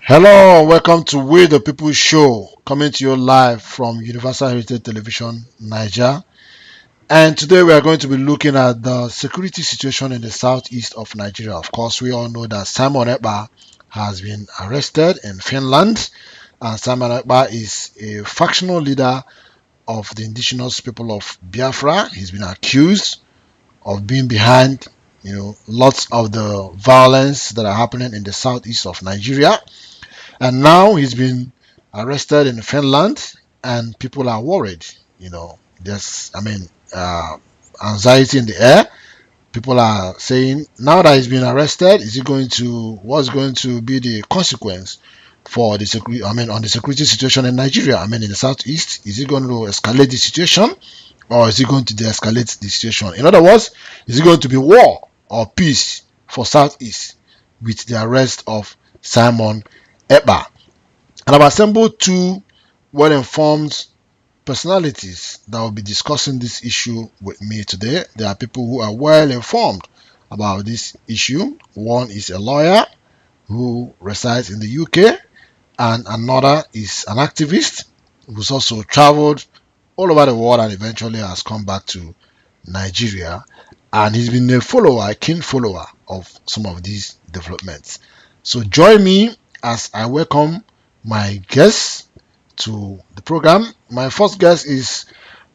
Hello, welcome to We the People Show, coming to you live from Universal Heritage Television, Niger. And today we are going to be looking at the security situation in the southeast of Nigeria. Of course, we all know that Simon Ekpa has been arrested in Finland, and Simon Ekpa is a factional leader of the indigenous people of Biafra. He's been accused of being behind, lots of the violence that are happening in the southeast of Nigeria. And now he's been arrested in Finland, and people are worried. There's, anxiety in the air. People are saying, now that he's been arrested, what's going to be the consequence for the security? On the security situation in Nigeria. In the southeast, is it going to escalate the situation, or is it going to de-escalate the situation? In other words, is it going to be war or peace for southeast with the arrest of Simon Ekpa? And I've assembled two well-informed personalities that will be discussing this issue with me today. There are people who are well-informed about this issue. One is a lawyer who resides in the UK, and another is an activist who's also traveled all over the world and eventually has come back to Nigeria. And he's been a keen follower of some of these developments. So join me as I welcome my guests to the program. My first guest is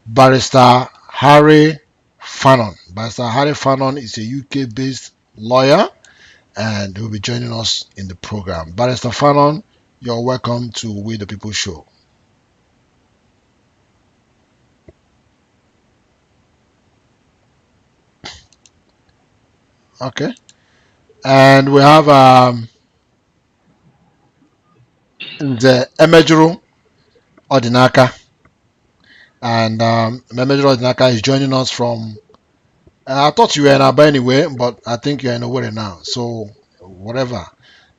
Barrister Harry Fannon. Barrister Harry Fannon is a UK-based lawyer and will be joining us in the program. Barrister Fannon, you're welcome to We the People Show. Okay. And we have the Emejuru Odinaka. And Emejuru Odinaka is joining us from, I thought you were in Aba anyway, but I think you're in Owerri now. So, whatever.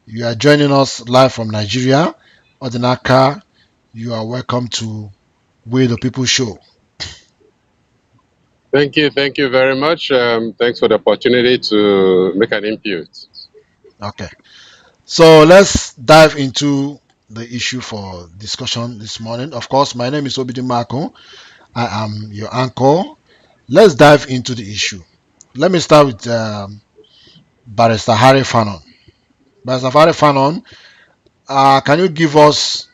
You are joining us live from Nigeria. Odinaka, you are welcome to We the People Show. Thank you very much. Thanks for the opportunity to make an input. Okay. So, let's dive into the issue for discussion this morning. Of course, my name is Obidi Marco. I am your anchor. Let's dive into the issue. Let me start with Barrister Harry Fannon. Barrister Harry Fannon, can you give us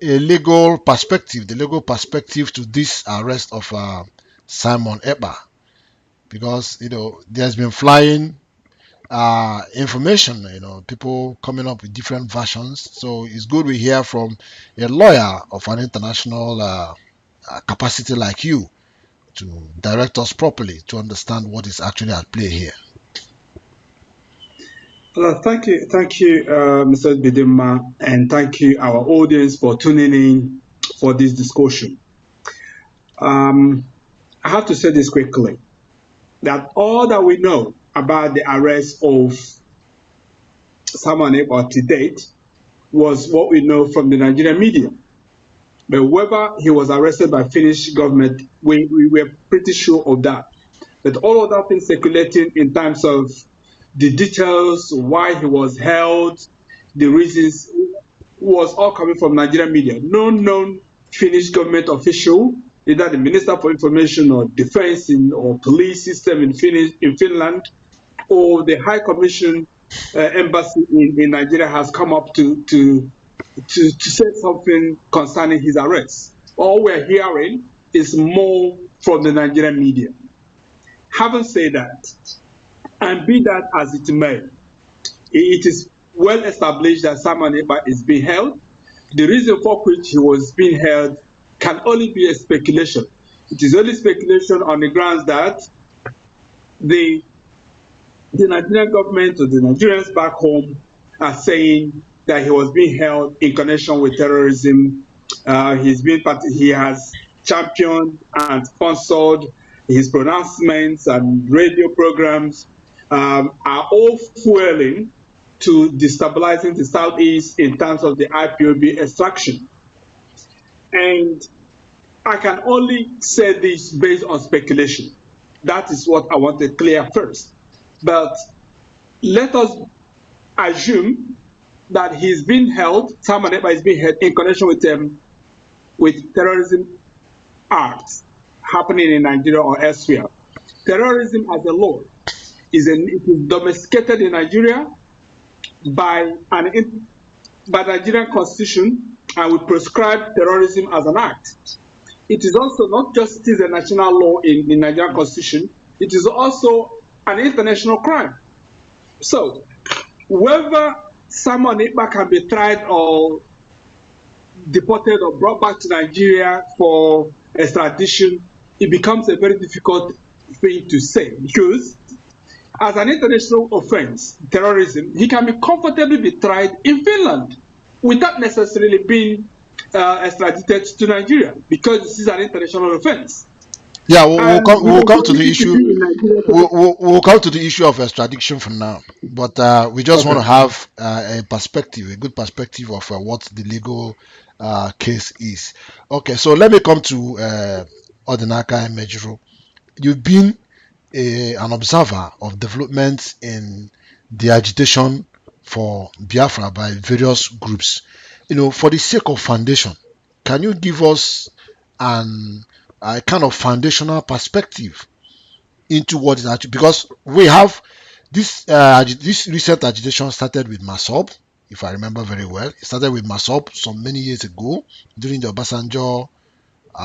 the legal perspective to this arrest of Simon Ekpa? Because there's been flying information, people coming up with different versions. So it's good we hear from a lawyer of an international capacity like you to direct us properly to understand what is actually at play here. Thank you, Mr. Bidima, and thank you, our audience, for tuning in for this discussion. I have to say this quickly, that all that we know about the arrest of Simon Ekpa to date was what we know from the Nigerian media. But whether he was arrested by Finnish government, we were pretty sure of that. But all of that things circulating in terms of the details, why he was held, the reasons, was all coming from Nigerian media. No known Finnish government official, either the Minister for Information or Defense or police system in Finland, or the High Commission embassy in Nigeria has come up to say something concerning his arrest. All we're hearing is more from the Nigerian media. Having said that, and be that as it may, it is well established that Simon Ekpa is being held. The reason for which he was being held can only be a speculation. It is only speculation on the grounds that the Nigerian government or the Nigerians back home are saying that he was being held in connection with terrorism. He has championed and sponsored his pronouncements and radio programs are all fueling to destabilizing the Southeast in terms of the IPOB extraction. And I can only say this based on speculation. That is what I want to clear first. But let us assume that he's been held, Simon Ekpa is being held in connection with terrorism acts happening in Nigeria or elsewhere. Terrorism as a law is domesticated in Nigeria by Nigerian constitution, and we prescribe terrorism as an act. It is also not just a national law in the Nigerian constitution, it is also an international crime. So whether Simon Ekpa can be tried or deported or brought back to Nigeria for extradition, it becomes a very difficult thing to say, because as an international offense, terrorism, he can be comfortably be tried in Finland without necessarily being extradited to Nigeria, because this is an international offense. Yeah, we'll come to the issue. We'll come to the issue of extradition for now, but we just want to have a good perspective of what the legal case is. Okay, so let me come to Odinaka Emejiro. You've been an observer of developments in the agitation for Biafra by various groups. For the sake of foundation, can you give us a kind of foundational perspective into what is actually, because we have this recent agitation started with Masob, if I remember very well. It started with Masob some many years ago during the Obasanjo,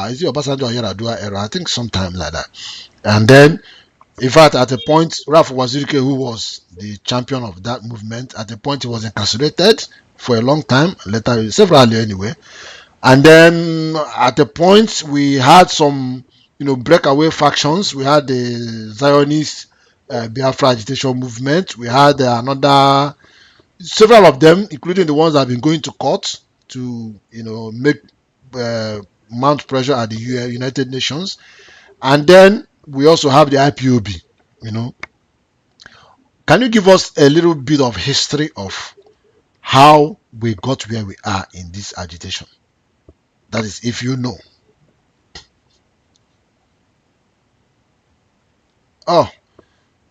is it Obasanjo or Yaradua era? I think sometime like that. And then, in fact, at a point, Ralph Wazirike, who was the champion of that movement, at a point he was incarcerated for a long time, later, severally anyway. And then at a point we had some, breakaway factions. We had the Zionist Biafra agitation movement. We had several of them, including the ones that have been going to court to, make mount pressure at the United Nations. And then we also have the IPOB. Can you give us a little bit of history of how we got where we are in this agitation? That is, if you know. Oh,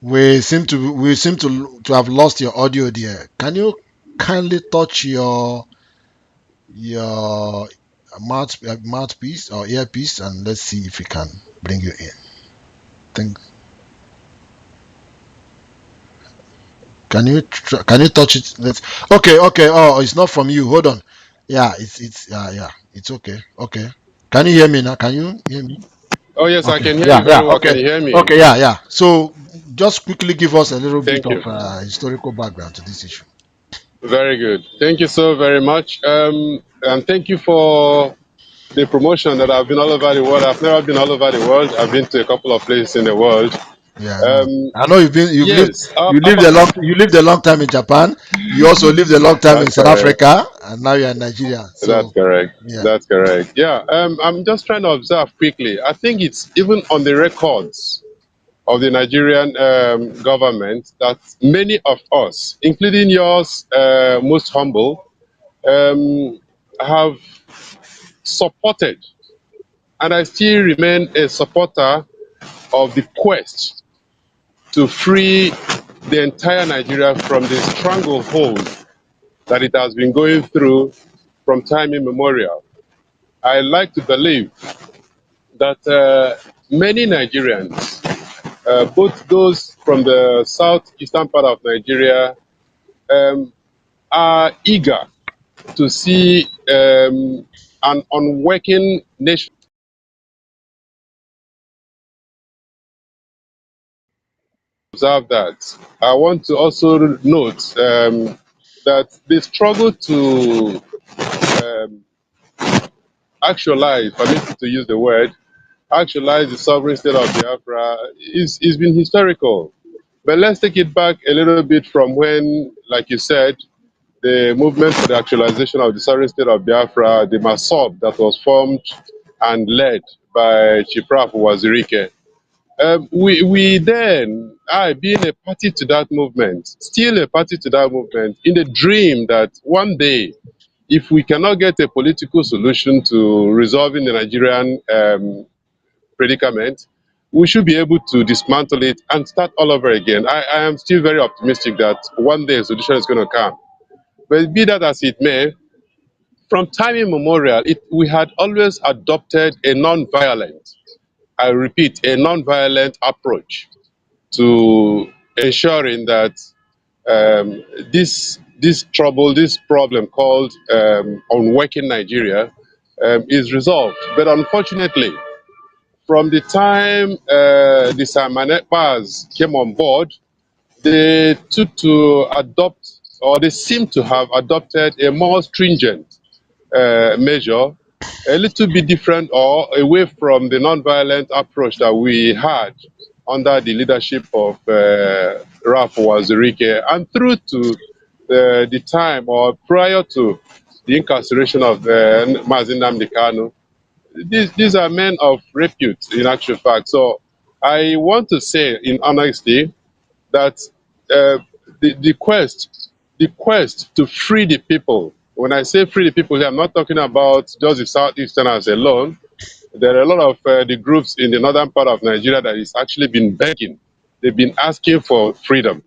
we seem to have lost your audio there. Can you kindly touch your mouthpiece or earpiece, and let's see if we can bring you in. Can you touch it? Okay. Oh, it's not from you. Hold on. Yeah, it's okay. Okay. Can you hear me now? Can you hear me? Oh, yes, Okay. I can hear you very well. Okay. Can you hear me? Okay, yeah. So just quickly give us a little Thank bit you. of historical background to this issue. Very good. Thank you so very much. And thank you for the promotion that I've been all over the world. I've never been all over the world. I've been to a couple of places in the world. Yeah, I know Yes. you lived a long time in Japan. You also lived a long time in That's South correct. Africa, and now you're in Nigeria. That's So correct. yeah. That's correct. Yeah. I'm just trying to observe quickly. I think it's even on the records of the Nigerian government that many of us, including yours, most humble, have supported, and I still remain a supporter of the quest to free the entire Nigeria from the stranglehold that it has been going through from time immemorial. I like to believe that many Nigerians, both those from the southeastern part of Nigeria, are eager to see an unworking nation. Observe that. I want to also note that the struggle to um, actualize, permit me to use the word, actualize the sovereign state of Biafra is been historical. But let's take it back a little bit from when, like you said, the movement for the actualization of the sovereign state of Biafra, the MASOB that was formed and led by Chief Raf Wazirike. We then, I being a party to that movement, still a party to that movement, in the dream that one day, if we cannot get a political solution to resolving the Nigerian predicament, we should be able to dismantle it and start all over again. I am still very optimistic that one day a solution is going to come. But be that as it may, from time immemorial, we had always adopted a non-violent, I repeat, a non-violent approach to ensuring that this trouble, this problem called unworking Nigeria is resolved. But unfortunately, from the time the Simon Ekpas came on board, they took to adopt, or they seem to have adopted a more stringent measure, a little bit different or away from the non-violent approach that we had under the leadership of Raf Wazirike, and through to the time or prior to the incarceration of Mazi Nnamdi Kanu. These are men of repute in actual fact. So I want to say in honesty that uh, the quest to free the people. When I say free the people here, I'm not talking about just the Southeasterners alone. There are a lot of the groups in the northern part of Nigeria that is actually been begging. They've been asking for freedom.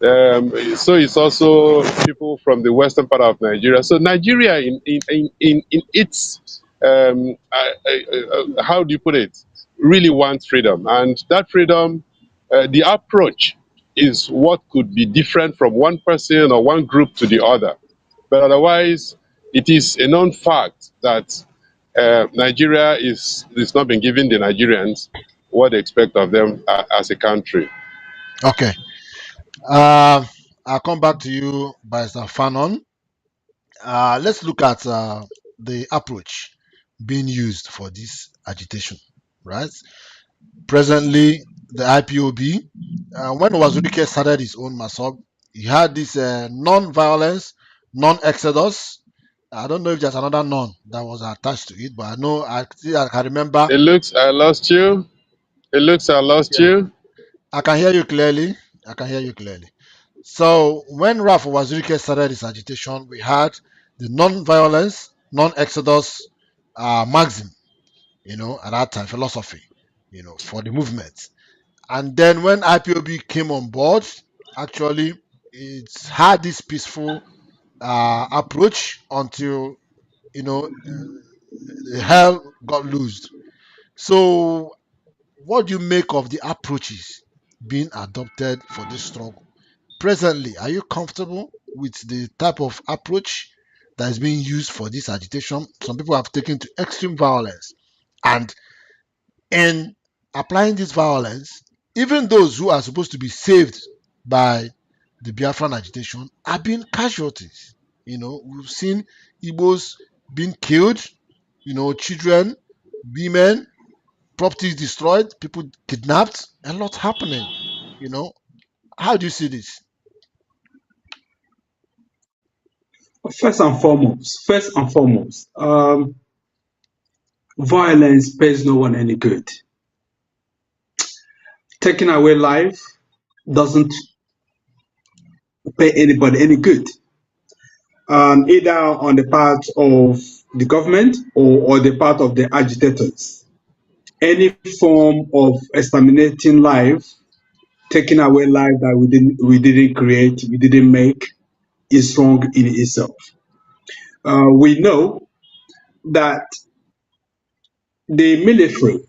So it's also people from the western part of Nigeria. So Nigeria, in its how do you put it, really wants freedom, and that freedom, the approach is what could be different from one person or one group to the other. But otherwise, it is a known fact that Nigeria is not been giving the Nigerians what they expect of them as a country. Okay. I'll come back to you, Barrister Fanon. Let's look at the approach being used for this agitation, right? Presently, the IPOB, when Wazirike started his own MASOB, he had this non-violence, non-exodus. I don't know if there's another non that was attached to it, but I know I can remember. It looks I lost you. It looks I lost Yeah, you. I can hear you clearly. I can hear you clearly. So when Raf Wazirike started his agitation, we had the non-violence, non-exodus maxim, at that time, philosophy, for the movement. And then when IPOB came on board, actually, it's had this peaceful approach until, the hell got loosed. So what do you make of the approaches being adopted for this struggle? Presently, are you comfortable with the type of approach that is being used for this agitation? Some people have taken to extreme violence, and in applying this violence, even those who are supposed to be saved by the Biafran agitation are being casualties. We've seen Igbos being killed, children, women, properties destroyed, people kidnapped, a lot happening. How do you see this? First and foremost, violence pays no one any good. Taking away life doesn't pay anybody any good, either on the part of the government or the part of the agitators. Any form of exterminating life, taking away life that we didn't create, we didn't make, is wrong in itself. We know that the military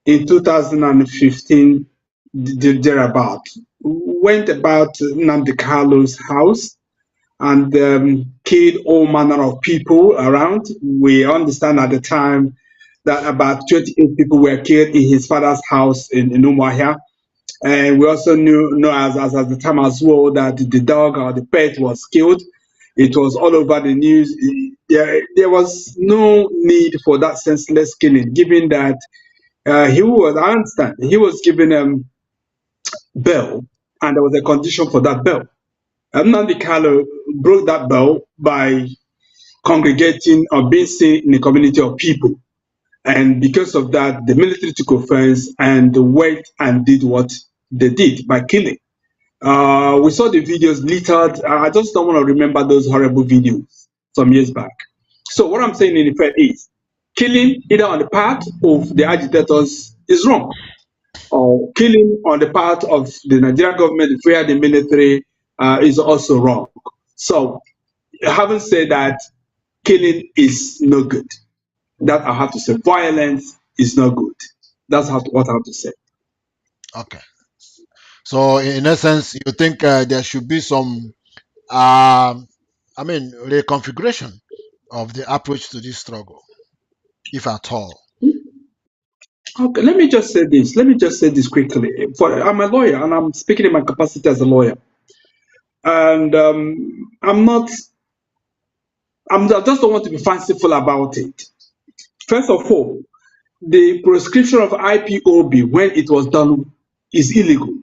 in 2015 thereabout went about Nnamdi Kalu's house and killed all manner of people around. We understand at the time that about 28 people were killed in his father's house in Umuahia. And we also know as at the time as well that the dog or the pet was killed. It was all over the news. There was no need for that senseless killing, given that I understand, he was given bail, and there was a condition for that bail. Nnamdi Kanu broke that bell by congregating or being seen in a community of people. And because of that, the military took offense and went and did what they did by killing. We saw the videos littered. I just don't want to remember those horrible videos some years back. So what I'm saying in effect is killing either on the part of the agitators is wrong, or killing on the part of the Nigerian government via the military is also wrong. So having said that, killing is no good. That I have to say, violence is not good. That's what I have to say. Okay. So in essence, you think there should be some, reconfiguration of the approach to this struggle, if at all. Okay, let me just say this. Let me just say this quickly. I'm a lawyer, and I'm speaking in my capacity as a lawyer. And I'm not. I just don't want to be fanciful about it. First of all, the prescription of IPOB when it was done is illegal.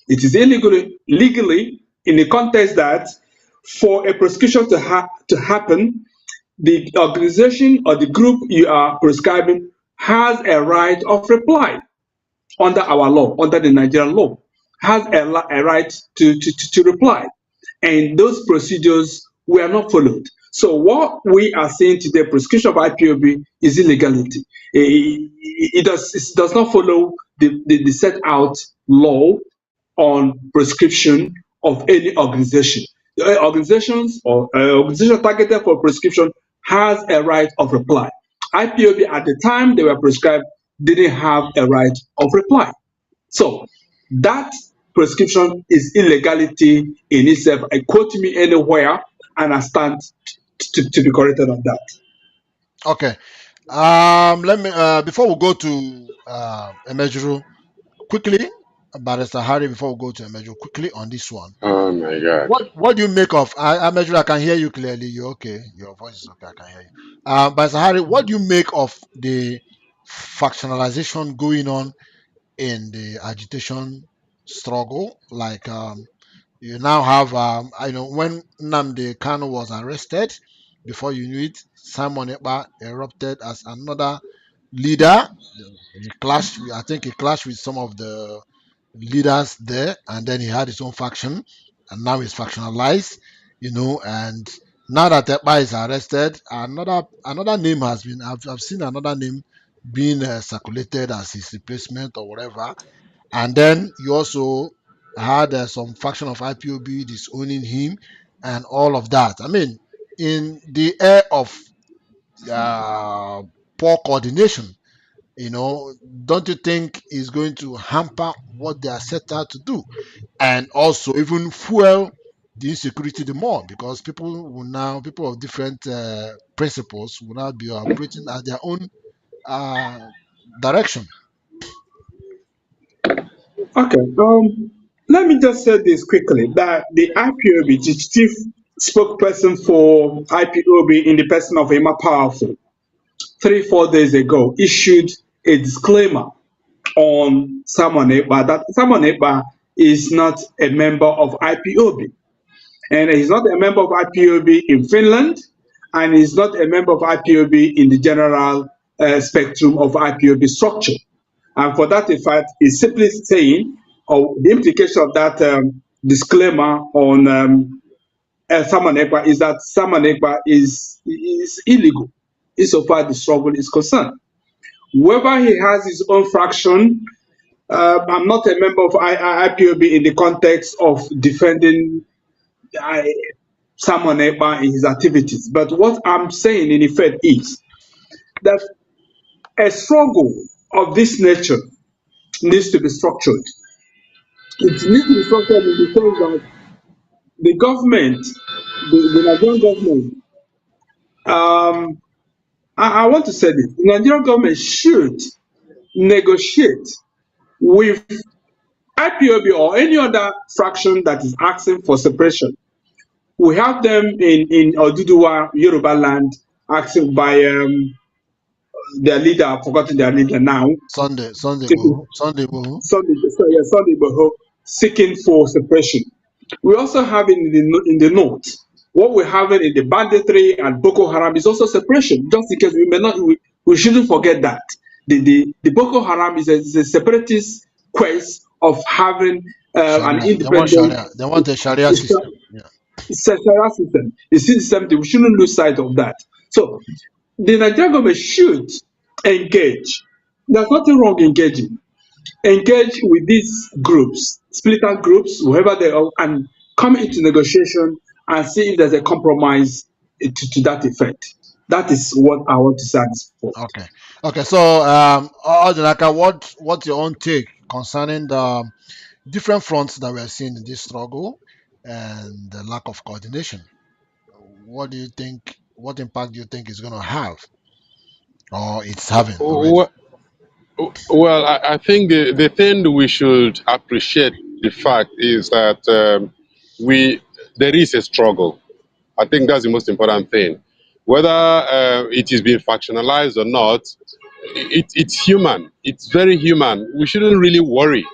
It is illegal legally in the context that for a prescription to happen, the organization or the group you are prescribing has a right of reply under our law, under the Nigerian law, has a right to reply. And those procedures were not followed. So what we are saying today, prescription of IPOB is illegality. It does not follow the set out law on prescription of any organization. The organizations or organization targeted for prescription has a right of reply. IPOB at the time they were prescribed didn't have a right of reply. So that prescription is illegality in itself. I quote me anywhere and I stand to be corrected on that. Okay. Let me before we go to Emejuru, quickly, Barrister Harry, before we go to Emejuru, quickly on this one. Oh my God. What do you make of Emejuru? I can hear you clearly. You're okay. Your voice is okay. I can hear you. Barrister Harry, what do you make of the factionalization going on in the agitation struggle? Like you now have when Nnamdi Kanu was arrested, before you knew it, Simon Ekpa erupted as another leader. He clashed I think he clashed with some of the leaders there, and then he had his own faction, and now he's factionalized, and now that Ekpa is arrested, another name has been I've seen another name being circulated as his replacement or whatever. And then you also had some faction of IPOB disowning him and all of that. I mean, in the air of uh, poor coordination, don't you think is going to hamper what they are set out to do, and also even fuel the insecurity the more, because people of different principles will now be operating at their own uh, direction. Okay. Let me just say this quickly that the IPOB, the chief spokesperson for IPOB in the person of Emma Powerful, 3-4 days ago, issued a disclaimer on Simon Ekpa that Simon Ekpa is not a member of IPOB. And he's not a member of IPOB in Finland, and he's not a member of IPOB in the general spectrum of IPOB structure. And for that, in fact, is simply saying, or the implication of that disclaimer on Simon Ekpa is that Simon Ekpa is illegal insofar as the struggle is concerned. Whether he has his own fraction, I'm not a member of IPOB in the context of defending Simon Ekpa in his activities. But what I'm saying in effect is that a struggle of this nature needs to be structured. It needs to be structured in the sense that the government, the Nigerian government, I want to say this, the Nigerian government should negotiate with IPOB or any other fraction that is asking for separation. We have them in Oduduwa, Yoruba land, asking by their leader, I've forgotten their leader now, Sunday Igboho. Sunday Igboho, seeking for separation. We also have in the north, What we have in the banditry and Boko Haram is also separation. Just in case we shouldn't forget that the Boko Haram is a separatist quest of having an Sharia. They want independent Sharia. They want a Sharia system. Yeah. Secular system. You see the same thing. We shouldn't lose sight of that. So the Nigerian government should engage. There's nothing wrong engaging. Engage with these groups, splitter groups, whoever they are, and come into negotiation and see if there's a compromise to that effect. That is what I want to say at this point. Okay. Okay. So, Odinaka, what's your own take concerning the different fronts that we are seeing in this struggle and the lack of coordination? What do you think? What impact do you think is going to have, or it's having already? Well, I think the thing we should appreciate the fact is that we there is a struggle. I think that's the most important thing. Whether it is being factionalized or not, it's human. It's very human. We shouldn't really worry.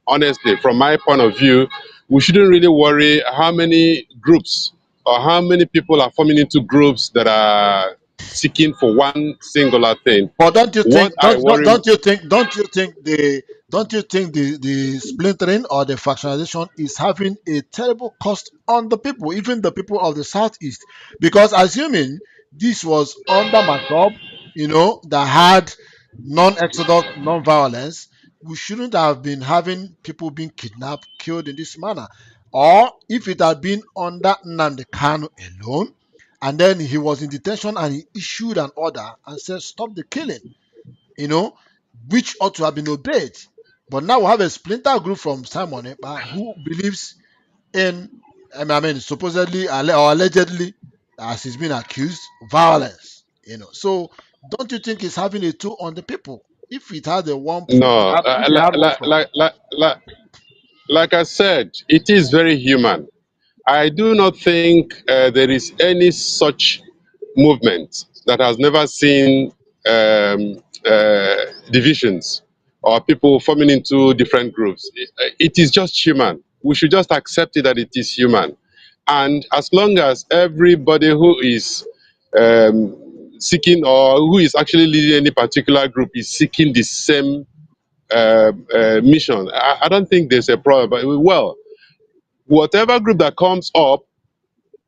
Honestly, from my point of view, we shouldn't really worry how many groups or how many people are forming into groups that are seeking for one singular thing. But don't you What think I worry, don't you think the splintering or the factionalization is having a terrible cost on the people, even the people of the southeast? Because assuming this was under Macob, that had non-exodus, non-violence, we shouldn't have been having people being kidnapped, killed in this manner. Or if it had been under Nnamdi Kanu alone, and then he was in detention and he issued an order and said, stop the killing, you know, which ought to have been obeyed. But now we have a splinter group from Simon Ekpa who believes in, supposedly or allegedly, as he's been accused, violence. So don't you think it's having a toll on the people? If it had a one, no, if it had one front. like I said, it is very human. I do not think there is any such movement that has never seen divisions or people forming into different groups. It is just human. We should just accept it that it is human. And as long as everybody who is seeking or who is actually leading any particular group is seeking the same mission, I don't think there's a problem. But well, whatever group that comes up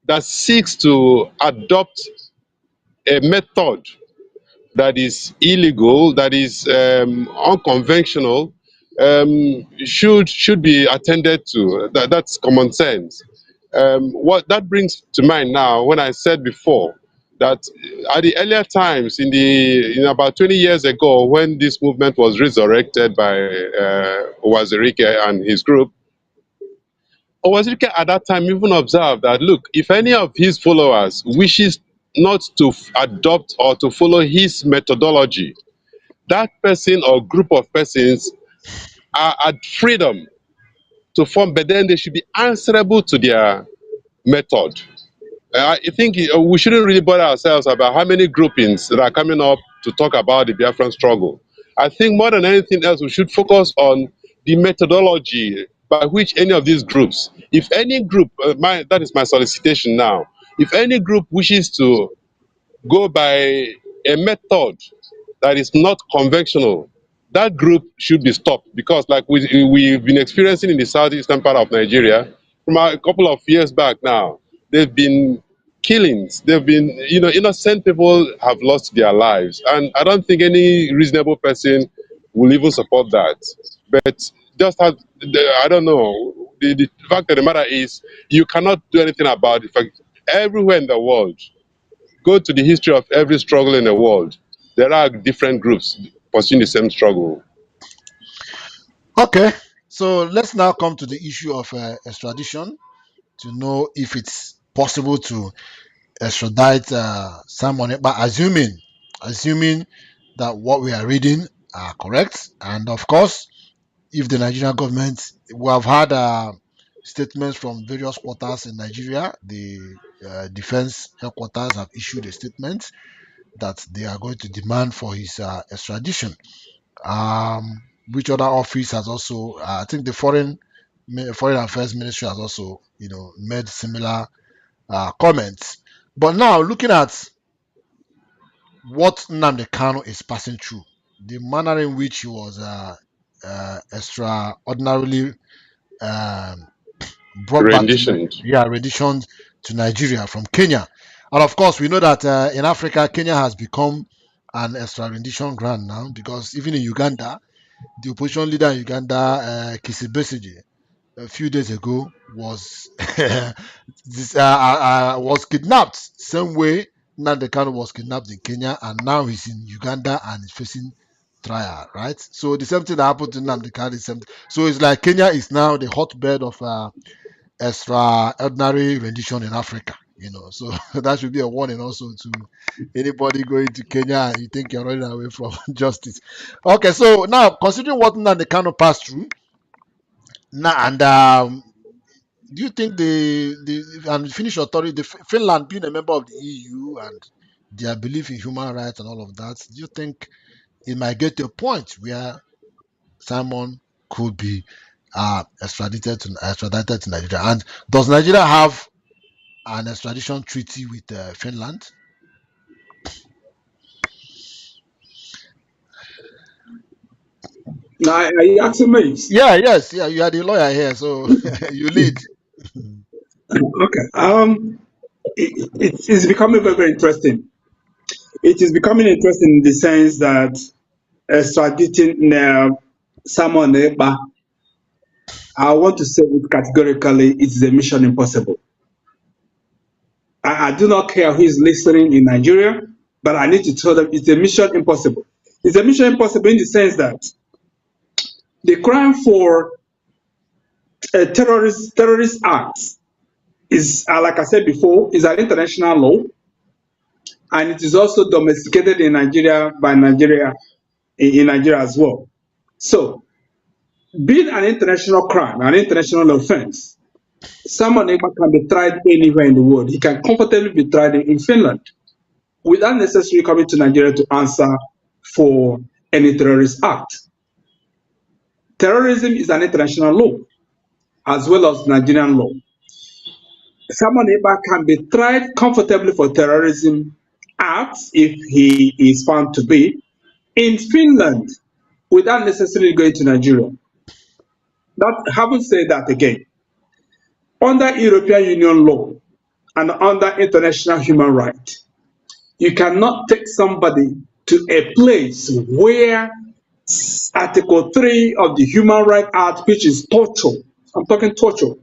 that seeks to adopt a method that is illegal, that is unconventional, should be attended to. That's common sense. What that brings to mind now, when I said before that at the earlier times, about 20 years ago, when this movement was resurrected by Owazirike and his group, Owazirike at that time even observed that, look, if any of his followers wishes not to adopt or to follow his methodology, that person or group of persons are at freedom to form, but then they should be answerable to their method. I think we shouldn't really bother ourselves about how many groupings that are coming up to talk about the Biafran struggle. I think more than anything else, we should focus on the methodology by which any of these groups, if any group, that is my solicitation now, if any group wishes to go by a method that is not conventional, that group should be stopped because, like we've been experiencing in the southeastern part of Nigeria from a couple of years back now, there've been killings. There've been, innocent people have lost their lives, and I don't think any reasonable person will even support that. But just have, I don't know. The fact of the matter is, you cannot do anything about it. In fact, everywhere in the world, go to the history of every struggle in the world. There are different groups pursuing the same struggle. Okay, so let's now come to the issue of extradition to know if it's possible to extradite Simon Ekpa, assuming that what we are reading are correct, and of course, if the Nigerian government, we have had statements from various quarters in Nigeria. The defense headquarters have issued a statement that they are going to demand for his extradition. Which other office has also, I think the foreign affairs ministry has also, made similar comments. But now, looking at what Nnamdi Kanu is passing through, the manner in which he was extraordinarily um, brought back to Renditions. yeah, renditioned to Nigeria from Kenya. And of course, we know that in Africa, Kenya has become an extra rendition ground now, because even in Uganda, the opposition leader in Uganda, Kizza Besigye, a few days ago was kidnapped. Same way Nnamdi Kanu was kidnapped in Kenya, and now he's in Uganda and is facing trial. Right. So the same thing that happened to Nnamdi Kanu is same. So it's like Kenya is now the hotbed of extraordinary rendition in Africa. So that should be a warning also to anybody going to Kenya and you think you're running away from justice. Okay, so now considering what Nnamdi Kanu passed through, now and do you think the and Finnish authority, Finland being a member of the EU and their belief in human rights and all of that, do you think it might get to a point where Simon could be extradited to Nigeria? And does Nigeria have an extradition treaty with Finland? Now, are you asking me? Yeah, yes, yeah. You are the lawyer here, so you lead. Okay. It's becoming very, very interesting. It is becoming interesting in the sense that extraditing Simon Ekpa, I want to say it categorically, it's a mission impossible. I do not care who is listening in Nigeria, but I need to tell them it's a mission impossible. It's a mission impossible in the sense that the crime for a terrorist acts is, like I said before, is an international law, and it is also domesticated in Nigeria by Nigeria in Nigeria as well. So, being an international crime, an international offense, someone can be tried anywhere in the world. He can comfortably be tried in Finland without necessarily coming to Nigeria to answer for any terrorist act. Terrorism is an international law as well as Nigerian law. Someone can be tried comfortably for terrorism acts if he is found to be in Finland without necessarily going to Nigeria. That, having said that again, under European Union law and under international human rights, you cannot take somebody to a place where Article 3 of the Human Rights Act, which is torture. I'm talking torture.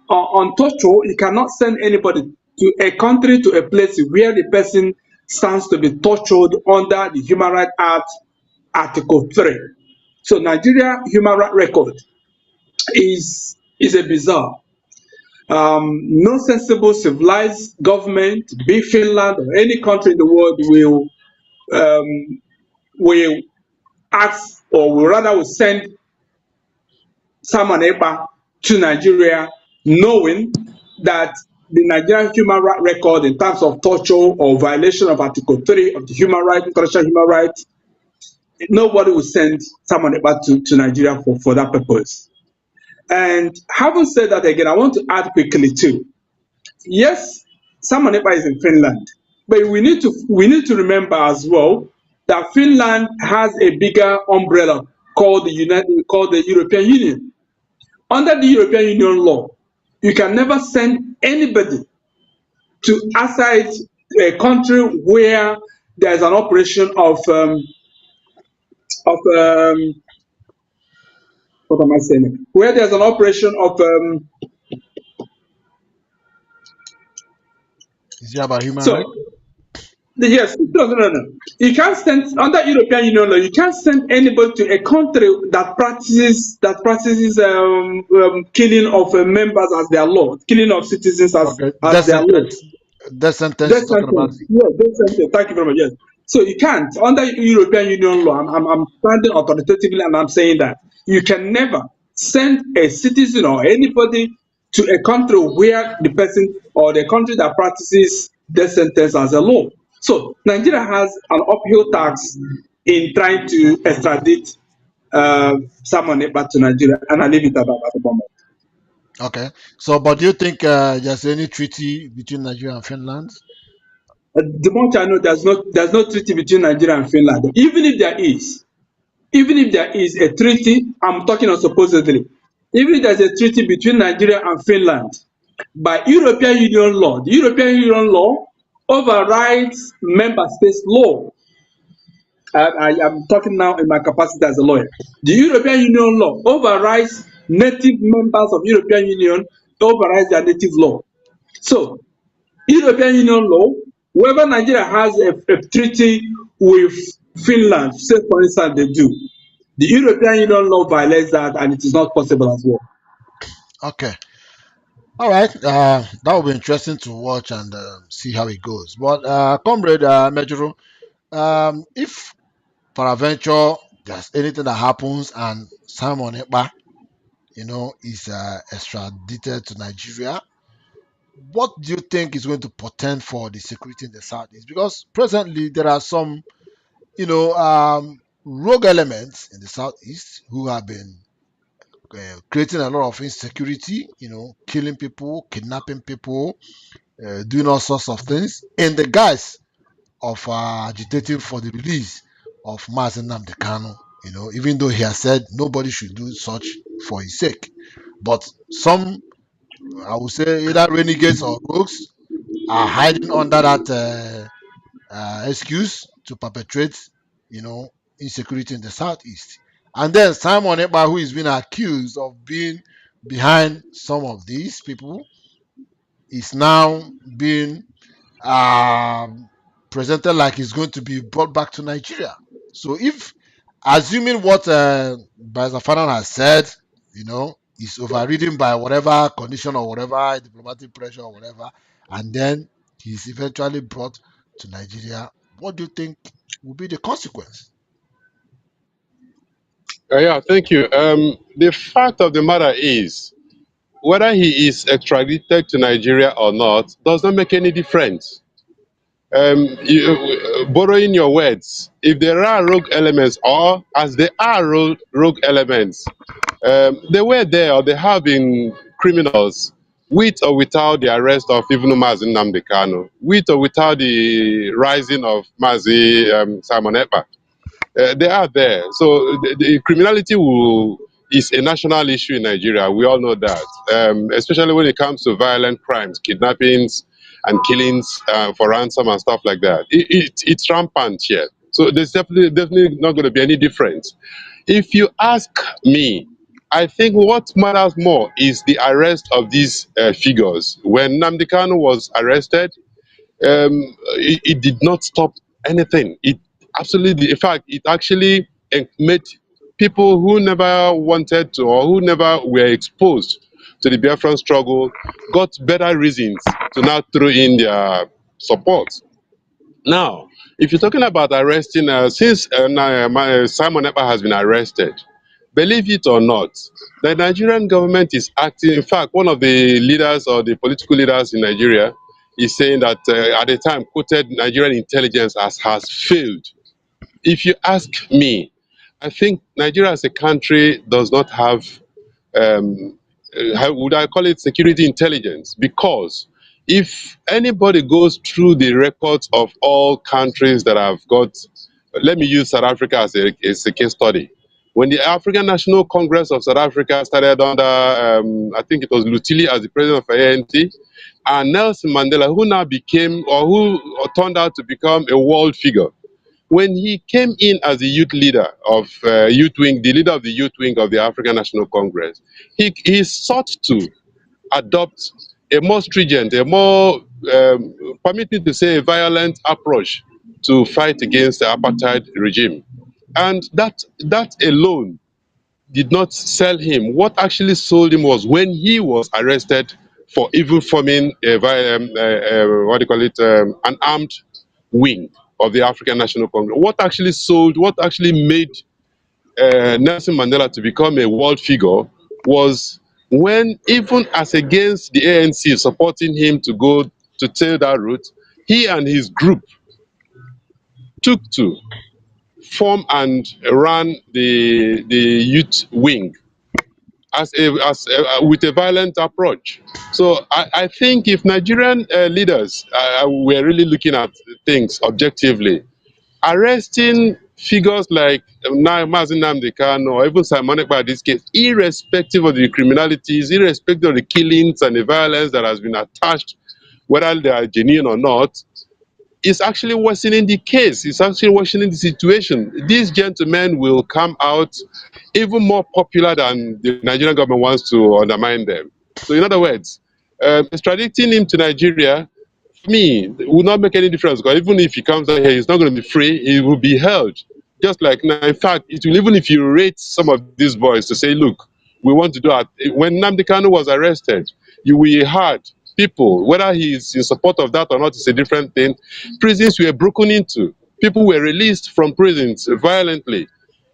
On torture, you cannot send anybody to a country, to a place where the person stands to be tortured under the Human Rights Act, Article 3. So Nigeria human rights record is a bizarre. No sensible civilized government, be Finland or any country in the world, will ask, or will rather will send Simon Ekpa to Nigeria, knowing that the Nigerian human rights record in terms of torture or violation of Article 3 of the international human rights, nobody will send Simon Ekpa to Nigeria for that purpose. And having said that again, I want to add quickly too. Yes, Simon Ekpa is in Finland, but we need to remember as well that Finland has a bigger umbrella called the European Union. Under the European Union law, you can never send anybody to outside a country where there is an operation of what am I saying? Where there's an operation of Is it about human rights? so yes, no. You can't send under European Union law. You can't send anybody to a country that practices killing of members as their law, killing of citizens Okay, as their law. death sentence Death you're talking about. sentence. Yeah, death sentence. Thank you very much. Yes. So you can't under European Union law. I'm standing authoritatively and I'm saying that you can never send a citizen or anybody to a country where the person or the country that practices death sentence as a law. So Nigeria has an uphill task in trying to extradite someone back to Nigeria, and I leave it at that at the moment. Okay. So, but do you think there's any treaty between Nigeria and Finland? The much I know, there's no treaty between Nigeria and Finland. Even if there is a treaty, I'm talking of supposedly, even if there's a treaty between Nigeria and Finland, by European Union law, the European Union law overrides member states' law. I am talking now in my capacity as a lawyer. The European Union law overrides native members of European Union, overrides their native law. So, European Union law, wherever Nigeria has a treaty with Finland, say for instance they do, the European Union law violates that and it is not possible as well. Okay. All right. That will be interesting to watch and see how it goes. But, comrade Mejuru, if peradventure there's anything that happens and Simon Ekpa, is extradited to Nigeria, what do you think is going to portend for the security in the southeast? Because presently there are some, rogue elements in the southeast who have been creating a lot of insecurity, killing people, kidnapping people, doing all sorts of things in the guise of agitating for the release of Mazen Namdekano. Even though he has said nobody should do such for his sake. But some, I would say, either renegades or rogues are hiding under that excuse to perpetrate, you know, insecurity in the southeast. And then Simon Ekpa, who is being accused of being behind some of these people, is now being um, presented like he's going to be brought back to Nigeria. So if, assuming what Barrister Fanon has said, is overridden by whatever condition or whatever diplomatic pressure or whatever, and then he's eventually brought to Nigeria, what do you think will be the consequence? Yeah, thank you. The fact of the matter is, whether he is extradited to Nigeria or not does not make any difference. Borrowing your words, if there are rogue elements, or as there are rogue elements, they were there or they have been criminals with or without the arrest of even Mazi Nnamdi Kanu, with or without the rising of Mazi Simon Ekpa. They are there. So the criminality is a national issue in Nigeria. We all know that, especially when it comes to violent crimes, kidnappings, and killings for ransom and stuff like that. It's rampant here. So there's definitely not going to be any difference. If you ask me, I think what matters more is the arrest of these figures. When Nnamdi Kanu was arrested, it did not stop anything. It absolutely, in fact, it actually made people who never wanted to or who never were exposed to the Biafran struggle got better reasons to now throw in their support. Now, if you're talking about arresting, since Simon Ekpa has been arrested, believe it or not, the Nigerian government is acting. In fact, one of the leaders or the political leaders in Nigeria is saying that at the time quoted Nigerian intelligence as has failed. If you ask me, I think Nigeria as a country does not have how would I call it, security intelligence, because if anybody goes through the records of all countries that have got, let me use South Africa as a case study. When the African National Congress of South Africa started under, I think it was Lutili as the president of ANC, and Nelson Mandela, who now became, or who turned out to become a world figure, when he came in as the youth leader of youth wing, the leader of the youth wing of the African National Congress, he sought to adopt a more stringent, a more, permit me to say, a violent approach to fight against the apartheid regime. And that alone did not sell him. What actually sold him was when he was arrested for even forming what do you call it, an armed wing of the African National Congress. What actually made Nelson Mandela to become a world figure was when, even as against the ANC supporting him to go to tail that route, he and his group took to form and run the youth wing. with a violent approach. So I think if Nigerian leaders were really looking at things objectively, arresting figures like Mazi Nnamdi Kanu or even Simon Ekpa in this case, irrespective of the criminalities, irrespective of the killings and the violence that has been attached, whether they are genuine or not, is actually worsening the case. It's actually worsening the situation. These gentlemen will come out even more popular than the Nigerian government wants to undermine them. So, in other words, extraditing him to Nigeria, for me, will not make any difference, because even if he comes out here, he's not going to be free, he will be held. Just like now, in fact, it will, even if you rate some of these boys to say, look, we want to do it. When Nnamdi Kanu was arrested, you will heard people, whether he's in support of that or not is a different thing. Prisons were broken into. People were released from prisons violently.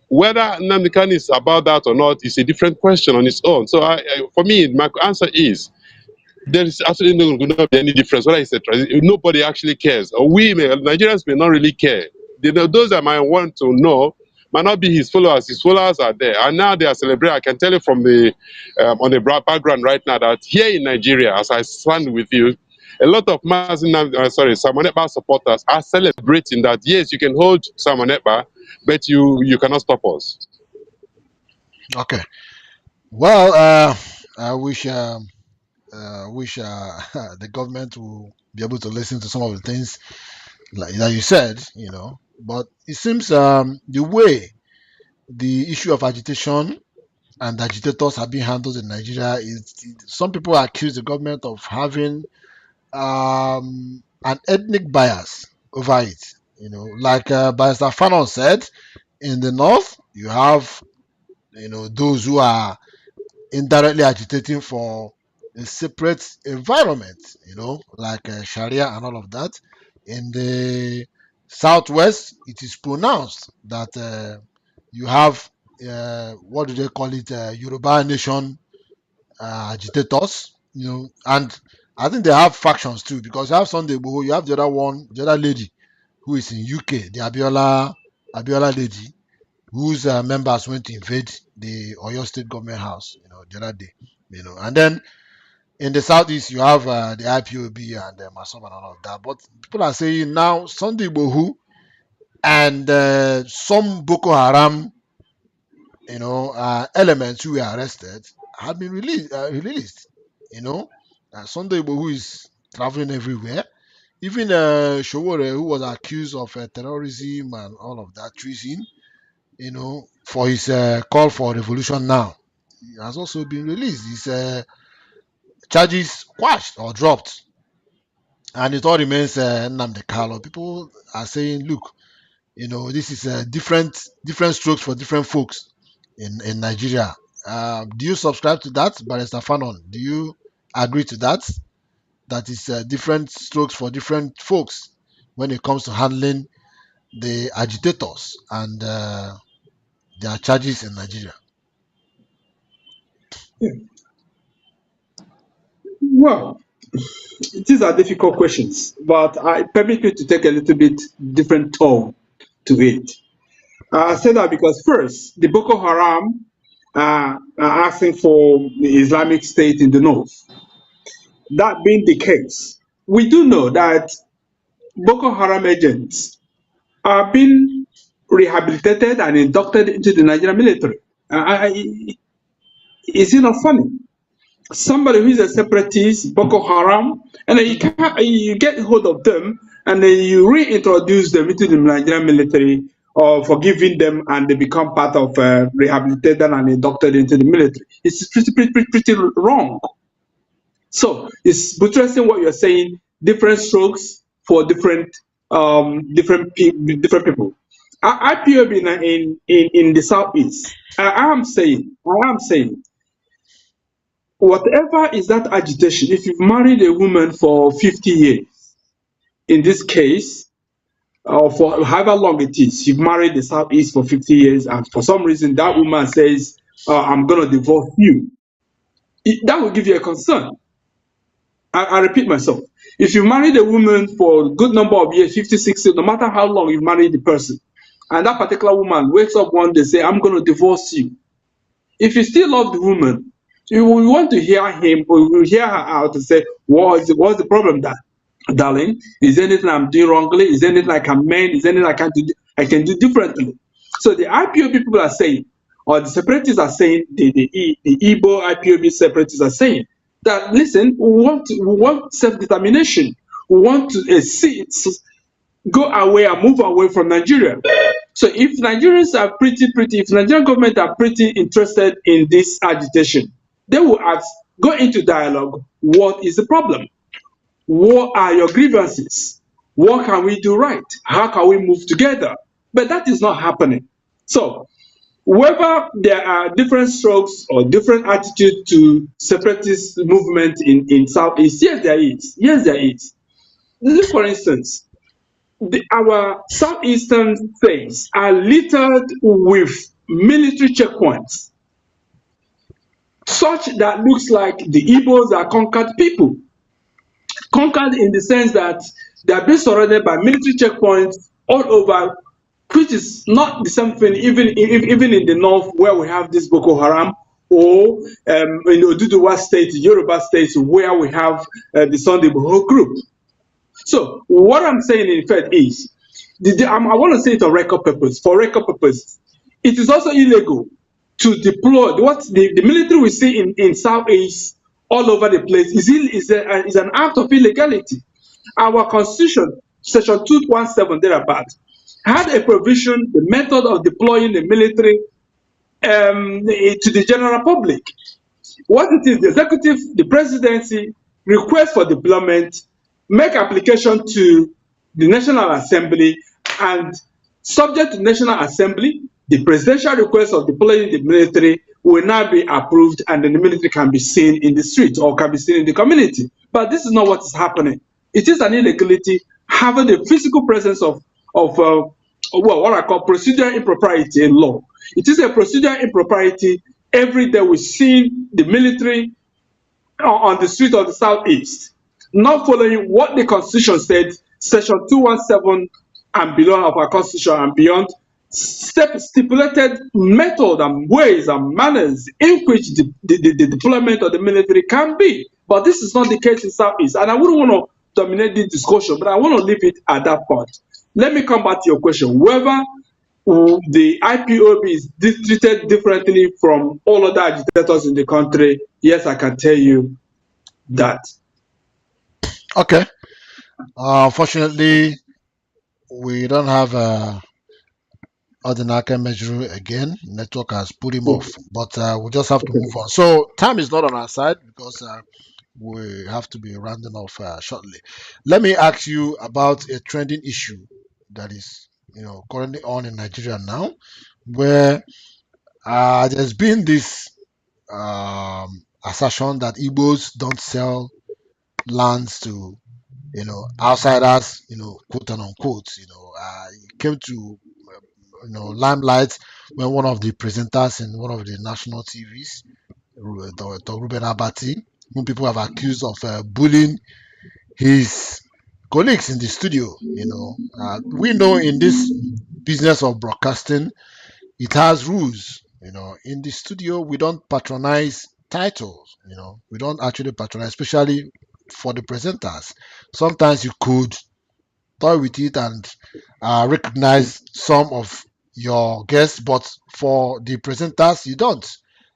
Whether Nnamdi Kanu is about that or not is a different question on its own. So for me, my answer is there is absolutely not going to be any difference whether it's a transition. Nobody actually cares. Or Nigerians may not really care. Those that might want to know might not be his followers. His followers are there, and now they are celebrating. I can tell you from the on the background right now that here in Nigeria, as I stand with you, a lot of Simon Ekpa supporters are celebrating that. Yes, you can hold Simon Ekpa, but you cannot stop us. Okay. Well, I wish the government will be able to listen to some of the things like that you said, But it seems the way the issue of agitation and agitators have been handled in Nigeria is some people accuse the government of having an ethnic bias over it. Like Barrister Fanon said, in the north you have those who are indirectly agitating for a separate environment, like Sharia and all of that. In the southwest, it is pronounced that you have what do they call it, Yoruba nation agitators, and I think they have factions too, because you have Sunday Igboho, you have the other one, the other lady who is in UK, the Abiola lady, whose members went to invade the Oyo State government house, the other day, and then in the southeast you have the IPOB and Masom and all of that. But people are saying now Sunday Igboho and some Boko Haram, elements who were arrested have been released. Sunday Igboho is traveling everywhere. Even Showore, who was accused of terrorism and all of that, treason, for his call for revolution now, he has also been released. His charges quashed or dropped, and it all remains Nnamdi Kanu. People are saying, look, this is different strokes for different folks in Nigeria. Do you subscribe to that, Barrister Fanon? Do you agree to that? That is different strokes for different folks when it comes to handling the agitators and their charges in Nigeria. Well, these are difficult questions, but I permit me to take a little bit different tone to it. I say that because first, the Boko Haram are asking for the Islamic State in the north. That being the case, we do know that Boko Haram agents are being rehabilitated and inducted into the Nigerian military. Is it not funny? Somebody who is a separatist, Boko Haram, and then you get hold of them and then you reintroduce them into the Nigerian military or forgiving them and they become part of rehabilitated and inducted into the military. It's pretty wrong. So it's buttressing what you're saying, different strokes for different people. IPOB in the southeast, I am saying, whatever is that agitation, if you've married a woman for 50 years, in this case, or for however long it is, you've married the Southeast for 50 years, and for some reason that woman says, I'm going to divorce you, that will give you a concern. I repeat myself. If you married a woman for a good number of years, 50, 60, no matter how long you've married the person, and that particular woman wakes up one day and say, I'm going to divorce you, If you still love the woman, you will want to hear him or you will hear her out and say, what's the problem, that darling? Is there anything I'm doing wrongly? Is there anything I can mend? Is there anything I can do differently? So the IPOB people are saying, or the separatists are saying, the Igbo IPOB separatists are saying that, listen, we want self-determination. We want to go away and move away from Nigeria. So if Nigerians are if Nigerian government are pretty interested in this agitation, they will ask, go into dialogue. What is the problem? What are your grievances? What can we do right? How can we move together? But that is not happening. So whether there are different strokes or different attitude to separatist movement in Southeast, yes, there is. Yes, there is. Look, for instance, our southeastern states are littered with military checkpoints, such that looks like the Igbos are conquered people. Conquered in the sense that they are being surrounded by military checkpoints all over, which is not the same thing even in the north, where we have this Boko Haram, or in Oduduwa state, Yoruba states, where we have the Sunday Boho group. So what I'm saying in fact is, I want to say it on record purpose. For record purpose, it is also illegal to deploy what the military we see in Southeast all over the place is an act of illegality. Our constitution, section 217 thereabout, had a provision, the method of deploying the military to the general public. What it is, the executive, the presidency request for deployment, make application to the National Assembly, and subject to National Assembly, the presidential request of deploying the military will now be approved, and then the military can be seen in the street or can be seen in the community. But this is not what is happening. It is an illegality having the physical presence of what I call procedural impropriety in law. It is a procedural impropriety. Every day we see the military on the street of the Southeast, not following what the Constitution said, Section 217 and below of our Constitution and beyond, stipulated method and ways and manners in which the deployment of the military can be. But this is not the case in Southeast. And I wouldn't want to dominate this discussion, but I want to leave it at that point. Let me come back to your question. Whether the IPOB is treated differently from all other agitators in the country, yes, I can tell you that. Okay. Unfortunately, we don't have Odinaka Mejuru again. Network has put him off, but we just have to move on. So time is not on our side because we have to be rounding off shortly. Let me ask you about a trending issue that is, currently on in Nigeria now, where there's been this assertion that Igbos don't sell lands to, outsiders, quote and unquote. It came to, limelight when one of the presenters in one of the national TVs, Dr. Ruben Abati, whom people have accused of bullying his colleagues in the studio. We know in this business of broadcasting, it has rules. In the studio, we don't patronize titles. We don't actually patronize, especially for the presenters. Sometimes you could toy with it and recognize some of your guests, but for the presenters, you don't.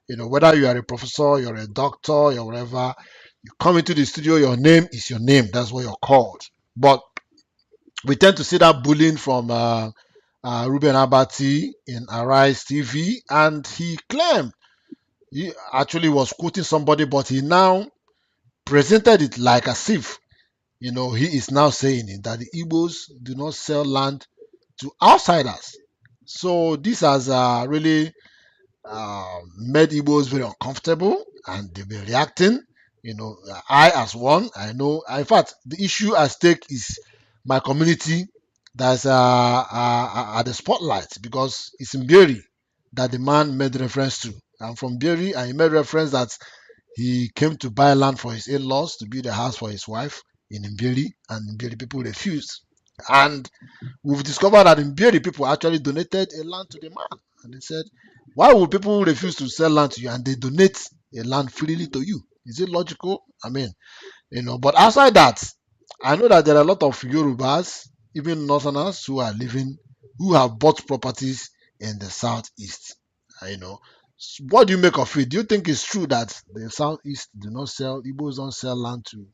Whether you are a professor, you're a doctor, you're whatever, you come into the studio, your name is your name. That's what you're called. But we tend to see that bullying from Ruben Abati in Arise TV, and he claimed he actually was quoting somebody, but he now presented it like as if, he is now saying it, that the Igbos do not sell land to outsiders. So this has really made Igbos very uncomfortable, and they've been reacting. I as one, I know. In fact, the issue at stake is my community that's at the spotlight, because it's in Beri that the man made reference to. I'm from Beri, and he made reference that he came to buy land for his in-laws to build a house for his wife in Mbiri, and Mbiri people refused. And we've discovered that in Bieri, people actually donated a land to the man. And they said, why would people refuse to sell land to you and they donate a land freely to you? Is it logical? I mean, but outside that, I know that there are a lot of Yorubas, even Northerners, who have bought properties in the southeast. What do you make of it? Do you think it's true that the southeast Igbos don't sell land to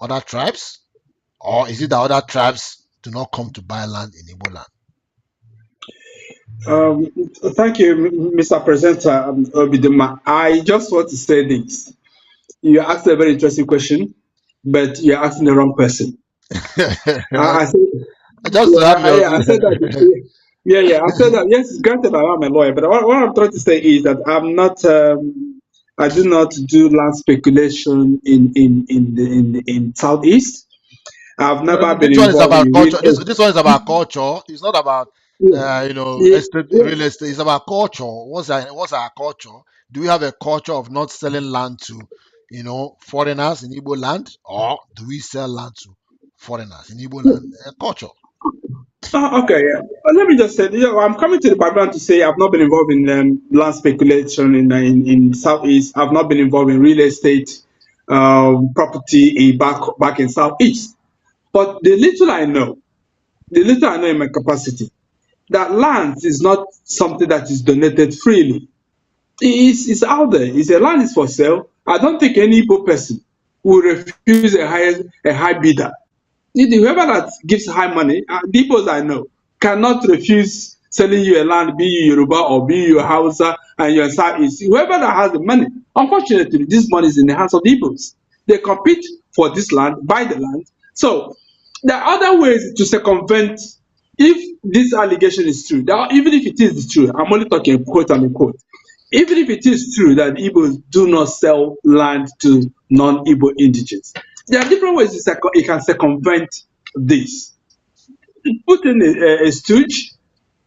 other tribes? Or is it that other tribes do not come to buy land in Igbo land? Um, Thank you, Mr. Presenter Obidima. I just want to say this. You asked a very interesting question, but you're asking the wrong person. I said, Just to yeah, have your I said that. Yeah. I said that. Yes, granted, I'm a lawyer, but what I'm trying to say is that I'm not. I do not do land speculation in Southeast. I've never been This one is involved about in real culture. This one is about culture. It's not about estate. Yeah, estate yeah, real estate. It's about culture. What's our culture? Do we have a culture of not selling land to foreigners in Igbo land, or do we sell land to foreigners in Igbo yeah. land? Culture. Okay, yeah. Let me just say, I'm coming to the background to say I've not been involved in land speculation in Southeast. I've not been involved in real estate, property back in Southeast. But the little I know in my capacity, that land is not something that is donated freely. It's out there. It's a land is for sale. I don't think any Igbo person will refuse a high bidder. Whoever that gives high money, the Igbos I know, cannot refuse selling you a land, be you Yoruba or be you Hausa and your Southeast. Whoever that has the money, unfortunately, this money is in the hands of the Igbos. They compete for this land, buy the land. So there are other ways to circumvent if this allegation is true. Even if it is true, I'm only talking quote unquote. Even if it is true that Igbos do not sell land to non-Igbo indigenes, there are different ways you can circumvent this. Put in a stooge,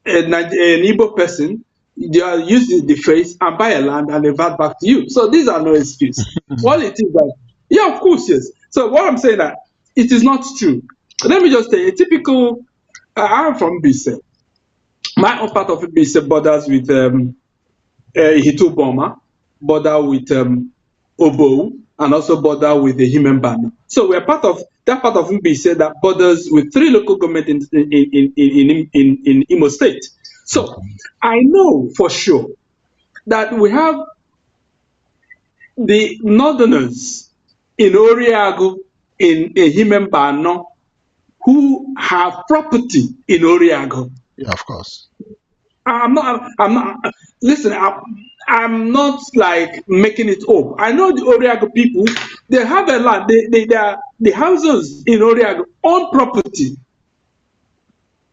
an Igbo person, they are using the face and buy a land and revert back to you. So these are no excuse. All it is that, yeah, of course, yes. So what I'm saying that it is not true. Let me just say a typical. I'm from Bise. My own part of Bise borders with Hitu Boma, border with Obo, and also border with the Himembana. So we're part of that part of Mbise that borders with 3 local governments in Imo State. So I know for sure that we have the northerners in Oriago, in Himembano, who have property in Oriago. Yeah, of course. I'm not, listen, I'm not like making it up. I know the Oriago people, they have a land, they are, the houses in Oriago own property.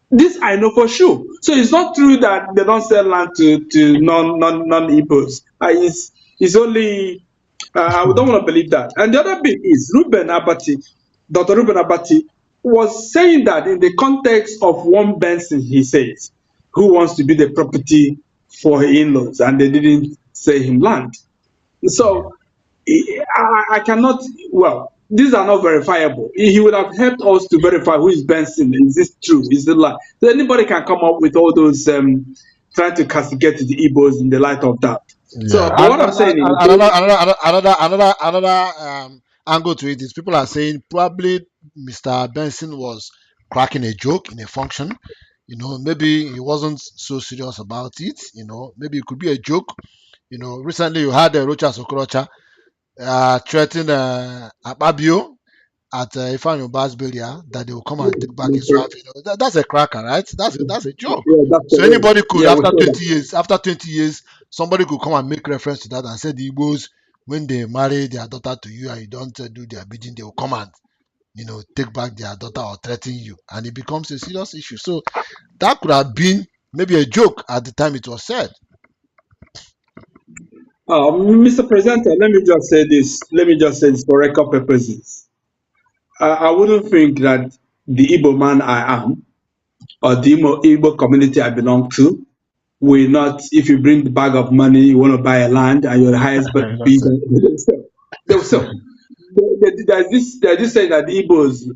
This I know for sure. So it's not true that they don't sell land to non-Igbos. It's only, I don't want to believe that. And the other bit is Dr. Ruben Abati was saying that in the context of one Benson, he says, who wants to be the property for in-laws, and they didn't say him land. So I cannot, well, these are not verifiable. He would have helped us to verify who is Benson. Is this true? Is it lie? So anybody can come up with all those trying to castigate the Igbos in the light of that. Yeah. So, but what I'm saying is, Another angle to it is people are saying probably Mr. Benson was cracking a joke in a function. Maybe he wasn't so serious about it. Maybe it could be a joke. Recently you had Rocha Sokorocha threaten Akpabio at Ifeanyi Uba's burial that they will come and take back his wife. That's a cracker, right? That's a joke. yeah, that's So correct. anybody could, Yeah, we saw that. after 20 years, somebody could come and make reference to that and say the Igbos, when they marry their daughter to you and you don't do their bidding, they will come and take back their daughter or threaten you, and it becomes a serious issue. So that could have been maybe a joke at the time it was said. Mr. Presenter, let me just say this. Let me just say this for record purposes. I wouldn't think that the Igbo man I am, or the Igbo community I belong to, will not, if you bring the bag of money, you want to buy a land, and you're the highest bidder, That's it. they will sell. There's this saying that the Igbos,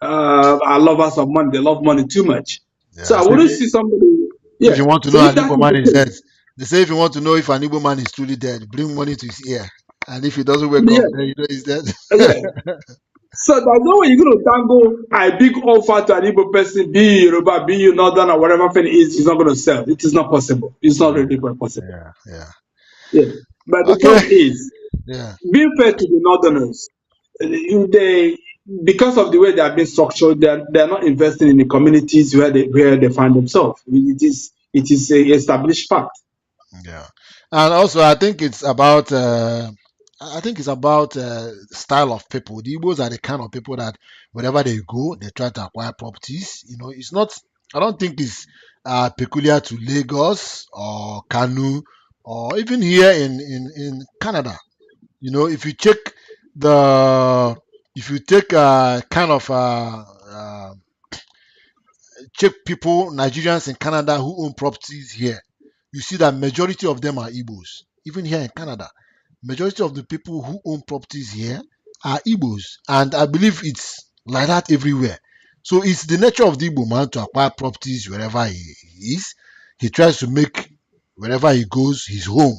are lovers of money. They love money too much. So Yeah. I So wouldn't see somebody. if Yeah. you want to So know if an that Igbo is man the is dead, case, they say if you want to know if an Igbo man is truly dead, bring money to his ear. And if he doesn't wake up, yeah, then you know he's dead. yeah. So there's no way you're going to dangle a big offer to an Igbo person, be you Yoruba, be you Northern, or whatever thing it is, he's not going to sell. It is not possible. It's not really quite possible. Yeah, yeah. Yeah. But the Okay. point is, Yeah, being fair to the Northerners, they because of the way they have been structured, they're not investing in the communities where they find themselves. It is a established fact. yeah. And also, I think it's about style of people. The Igbos are the kind of people that wherever they go, they try to acquire properties. You know, it's not. I don't think it's peculiar to Lagos or Kanu or even here in Canada. You know, the if you take kind of check people, Nigerians in Canada who own properties here, you see that majority of them are Igbos. Even here in Canada, majority of the people who own properties here are Igbos, and I believe it's like that everywhere. So it's the nature of the Igbo man to acquire properties wherever he is. He tries to make wherever he goes his home,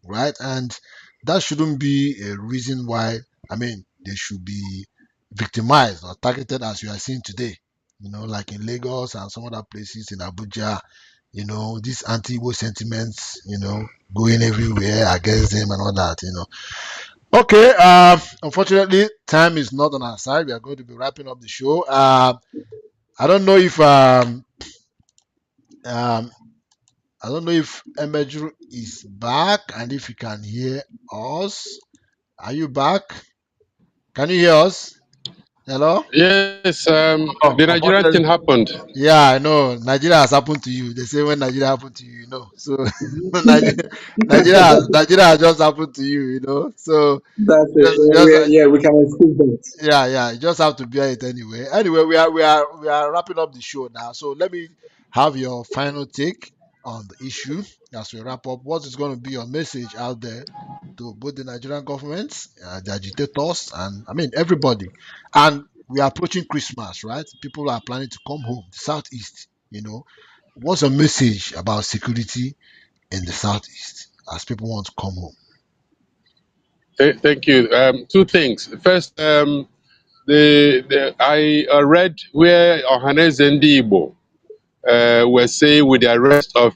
right? And that shouldn't be a reason why, I mean, they should be victimized or targeted as you are seeing today. You know, like in Lagos and some other places in Abuja, you know, these anti-Igbo sentiments, you know, going everywhere against them and all that, you know. Okay, unfortunately, time is not on our side. We are going to be wrapping up the show. I don't know if um I don't know if Emejuru is back and if you can hear us. Are you back? Can you hear us? Hello? Yes, Oh, the Nigerian thing unfortunately, happened. yeah, I know. Nigeria has happened to you. They say when Nigeria happened to you, you know. So Mhm. Nigeria has just happened to you, you know. So That's it. just Yeah, we can excuse that. yeah, yeah. You just have to bear it anyway. Anyway, we are wrapping up the show now. So let me have your final take on the issue as we wrap up. What is going to be your message out there to both the Nigerian government, the agitators, and I mean everybody? And we are approaching Christmas, right? People are planning to come home, the southeast. You know, what's a message about security in the southeast as people want to come home? Thank you. Two things. First, I read where Ohaneze Igbo were saying with the arrest of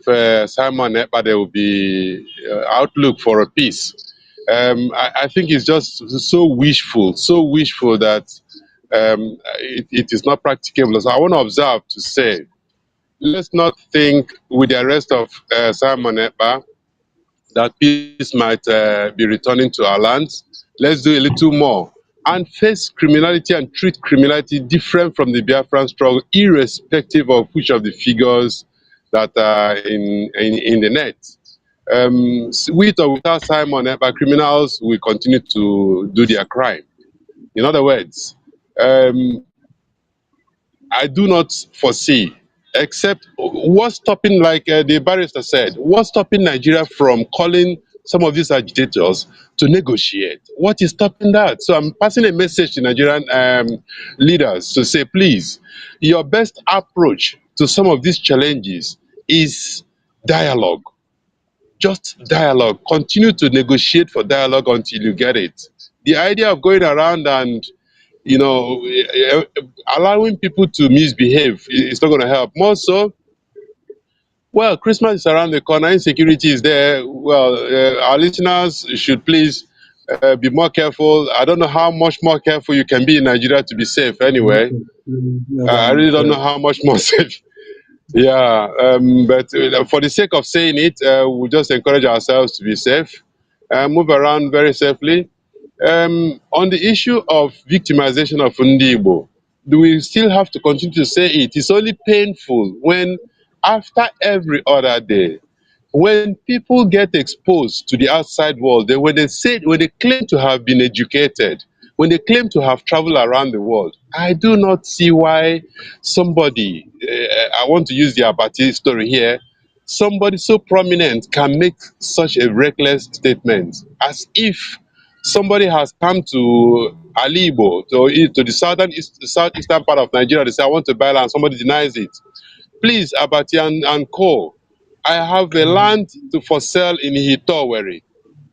Simon Ekpa, there will be outlook for a peace. I think it's just so wishful that it is not practicable. So I want to observe to say, let's not think with the arrest of Simon Ekpa that peace might be returning to our lands. Let's do a little more and face criminality and treat criminality different from the Biafran struggle, irrespective of which of the figures that are in the net. With or without Simon, but criminals will continue to do their crime. In other words, um, I do not foresee, except what's stopping, like the barrister said, what's stopping Nigeria from calling some of these agitators to negotiate? What is stopping that? So I'm passing a message to Nigerian leaders to say, please, your best approach to some of these challenges is dialogue. Just dialogue. Continue to negotiate for dialogue until you get it. The idea of going around and you know, allowing people to misbehave is not going to help. More so, well, Christmas is around the corner, insecurity is there. Well, our listeners should please be more careful. I don't know how much more careful you can be in Nigeria to be safe anyway. Never I enough. really don't Yeah. know how much more safe. Yeah, but for the sake of saying it, we'll just encourage ourselves to be safe, move around very safely. On the issue of victimization of Ndibo, do we still have to continue to say it? It's only painful when, after every other day, when people get exposed to the outside world, when they claim to have been educated, when they claim to have traveled around the world, I do not see why somebody, I want to use the Abati story here, somebody so prominent can make such a reckless statement as if somebody has come to Alibo, to the southeastern part of Nigeria. They say, I want to buy land. Somebody denies it. Please, Abati and Co., I have a land for sale in Hitoweri.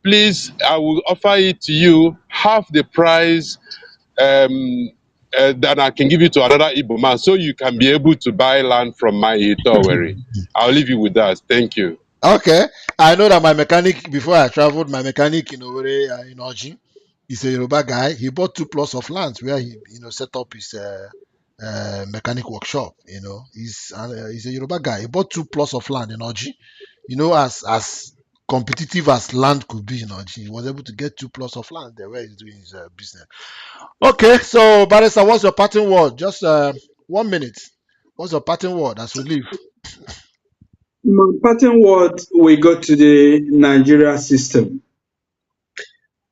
Please, I will offer it to you half the price that I can give you to another Igbo man, so you can be able to buy land from my Hitoweri. I'll leave you with that. Thank you. Okay, I know that my mechanic, before I traveled, my mechanic in Owerri, in Oji, he's a Yoruba guy. He bought 2 plots of land where he, set up his mechanic workshop. He's a Yoruba guy. He bought 2 plots of land in Oji. As competitive as land could be in Oji, he was able to get 2 plots of land there where he's doing his business. Okay, so Barrister, what's your parting word? Just 1 minute. What's your parting word as we leave? My parting word, we go to the Nigeria system.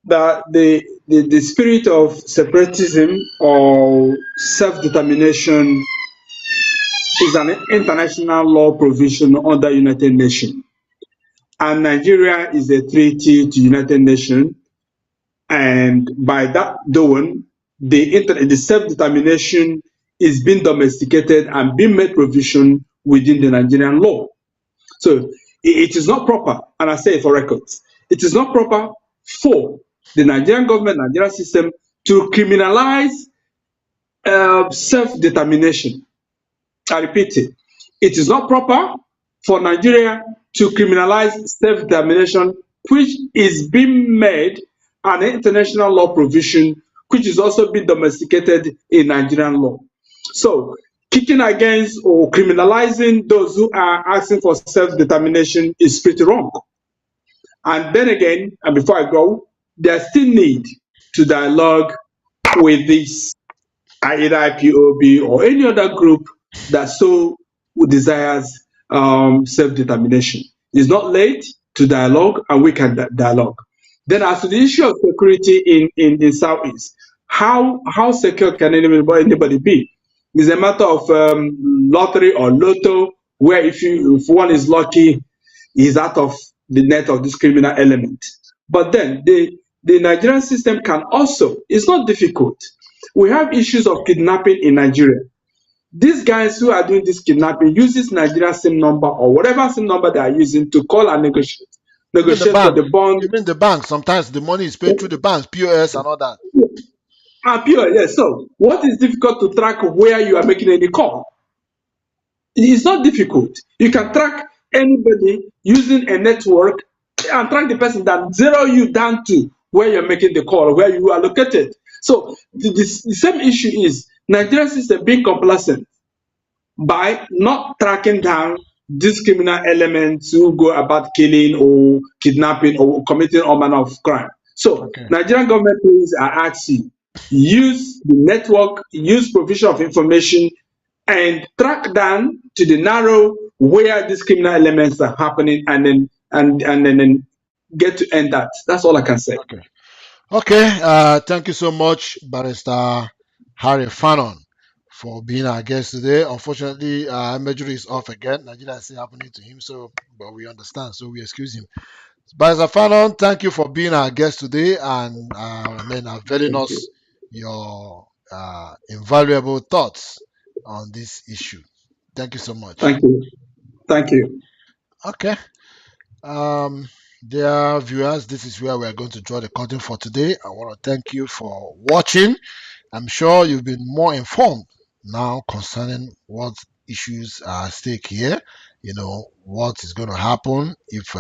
That the spirit of separatism or self-determination is an international law provision under United Nations. And Nigeria is a treaty to United Nations. And by that doing, the self-determination is being domesticated and being made provision within the Nigerian law. So it is not proper, and I say it for records, it is not proper for the Nigerian government, Nigerian system to criminalize self-determination. I repeat it. It is not proper for Nigeria to criminalize self-determination, which is being made an international law provision, which is also being domesticated in Nigerian law. So, kicking against or criminalizing those who are asking for self-determination is pretty wrong. And then again, and before I go, there's still need to dialogue with this either IPOB or any other group that so desires self-determination. It's not late to dialogue, and we can dialogue. Then, as to the issue of security in the Southeast, how secure can anybody be? It's a matter of lottery or lotto, where if one is lucky, he's out of the net of this criminal element. But then the Nigerian system can also, it's not difficult. We have issues of kidnapping in Nigeria. These guys who are doing this kidnapping use this Nigeria SIM number or whatever SIM number they are using to call and negotiate You mean the for bank? the bond. You mean the bank? Sometimes the money is paid through the banks, POS and all that. And pure, yes. So what is difficult to track where you are making any call? It's not difficult. You can track anybody using a network and track the person that zero you down to where you're making the call, where you are located. So the same issue is Nigerian system being complacent by not tracking down these criminal elements who go about killing or kidnapping or committing all manner of crime. So Okay. Nigerian government, please, I ask you, use the network, use provision of information, and track down to the narrow where these criminal elements are happening, and then get to end that. That's all I can say. Okay. Okay. Thank you so much, Barrister Harry Fanon, for being our guest today. Unfortunately, Emejury is off again. Nigeria is still happening to him, but we understand, so we excuse him. Barrister Fanon, thank you for being our guest today and availing Thank us you. your invaluable thoughts on this issue. Thank you so much. Thank you. Thank you. Okay. Um, dear viewers, this is where we are going to draw the curtain for today. I want to thank you for watching. I'm sure you've been more informed now concerning what issues are at stake here. What is going to happen if,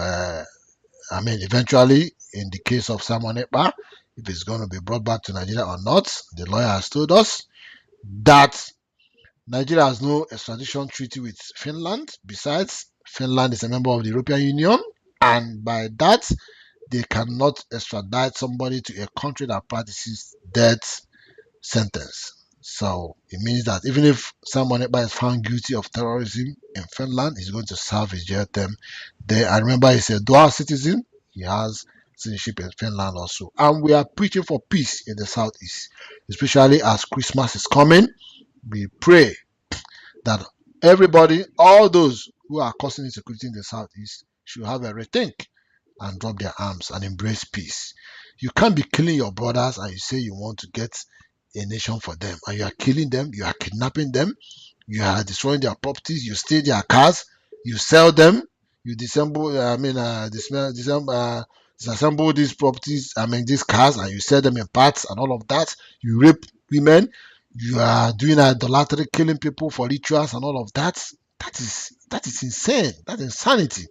eventually, in the case of Simon Ekpa, if it's going to be brought back to Nigeria or not. The lawyer has told us that Nigeria has no extradition treaty with Finland. Besides, Finland is a member of the European Union, and by that, they cannot extradite somebody to a country that practices death sentence. So it means that even if someone is found guilty of terrorism in Finland, he's going to serve his jail term there. And remember, he's a dual citizen. He has citizenship in Finland also. And we are preaching for peace in the southeast, especially as Christmas is coming. We pray that everybody, all those who are causing insecurity in the southeast, should have a rethink and drop their arms and embrace peace. You can't be killing your brothers and you say you want to get a nation for them, and you are killing them, you are kidnapping them, you are destroying their properties, you steal their cars, you sell them, you disassemble these properties, these cars, and you sell them in parts and all of that. You rape women, you are doing idolatry, killing people for rituals and all of that. That is insane. That's insanity.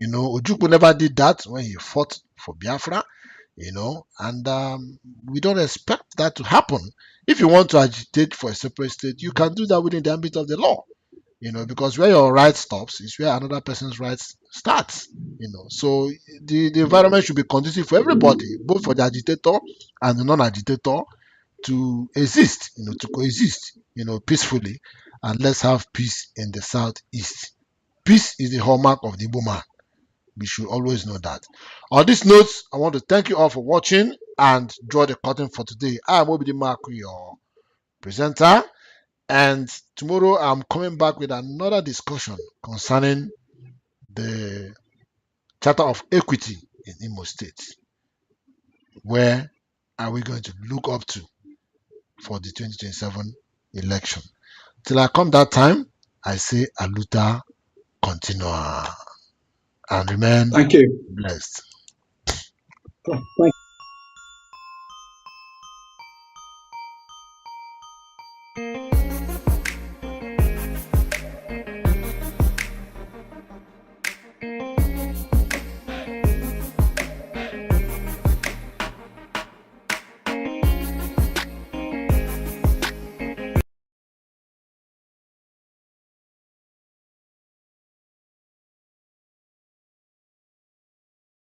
Ojukwu never did that when he fought for Biafra, and we don't expect that to happen. If you want to agitate for a separate state, you can do that within the ambit of the law, because where your right stops is where another person's rights starts. So the environment should be conducive for everybody, both for the agitator and the non-agitator, to exist, to coexist, peacefully, and let's have peace in the southeast. Peace is the hallmark of the Igbo man. We should always know that. On this note, I want to thank you all for watching and draw the curtain for today. I'm Obidi Marku, your presenter, and tomorrow I'm coming back with another discussion concerning the Charter of Equity in Imo State. Where are we going to look up to for the 2027 election? Till I come that time, I say Aluta Continua and remain Thank you. blessed. Thank